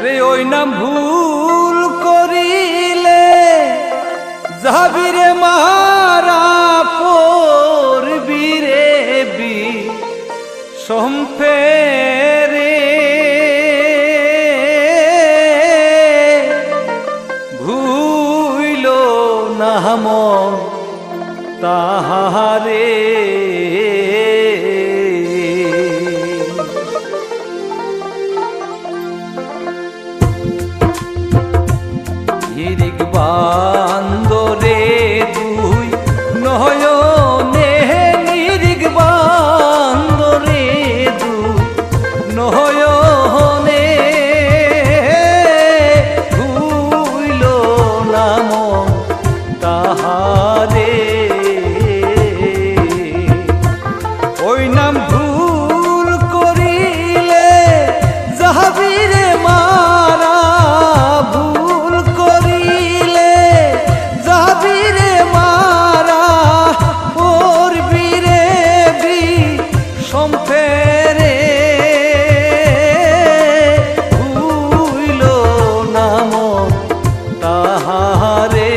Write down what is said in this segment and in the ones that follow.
ওরে ওই নাম ভুল করিলে যাবিরে মারা পড়বি রে সম্পেরে ভুইল না মন তাহারে হিরিক বান্দরে দুই নয়নে নিরিক বান্দরে দুই নয়নে ভুইল না মন তাহারে ওই নাম ভুল করিলে যাবিরে মারা ভুল করিলে যাবিরে মারা পড়বি রে সম্পেরে ভুইল না মন তাহারে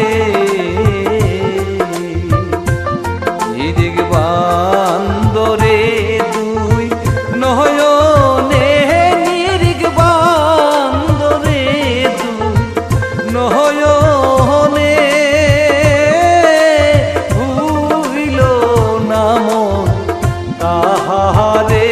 নিরিক বান্দরে দুই নয়নে নিরিক বান্দরে দুই নয়নে ভুইল না মন তাহারে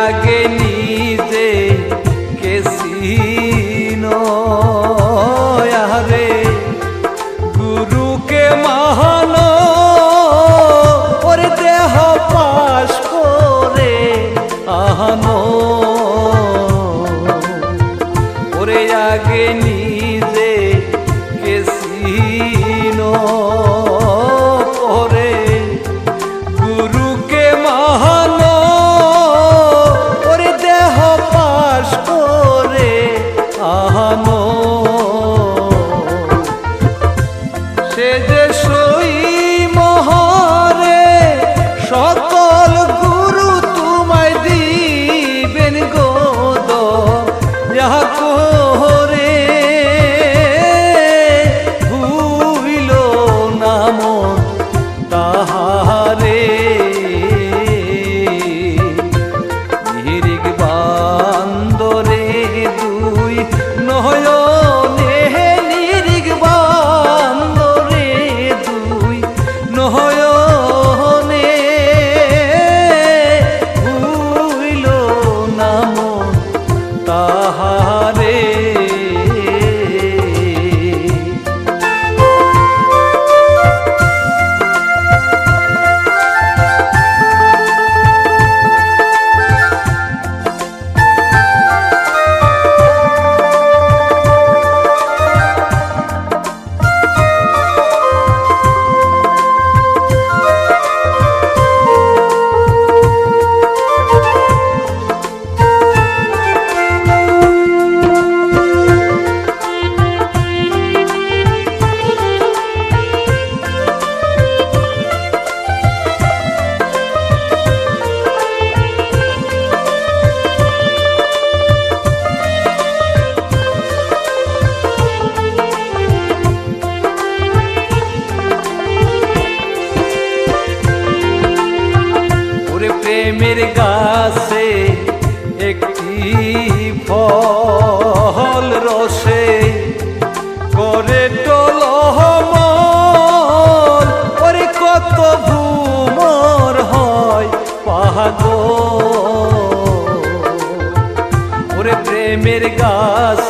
আগে নিজে কেসিন রে গুরুকে মহান ওরে দেহ পাশ করে আহানো ওরে আগে নিজে কেসিন করে গুরুকে মহান সে যে সই মহরে সকল গুরু তোমায় দিবেন গোদ করে ভুইল না মন তাহারে নিরিক বান্দরে দুই নয়নে নিরিক বান্দরে দুই নয়নে ভুইল না মন তাহারে প্রেমের গাছে একটি ফল রসে করে টলহমল প্রেমের গাছ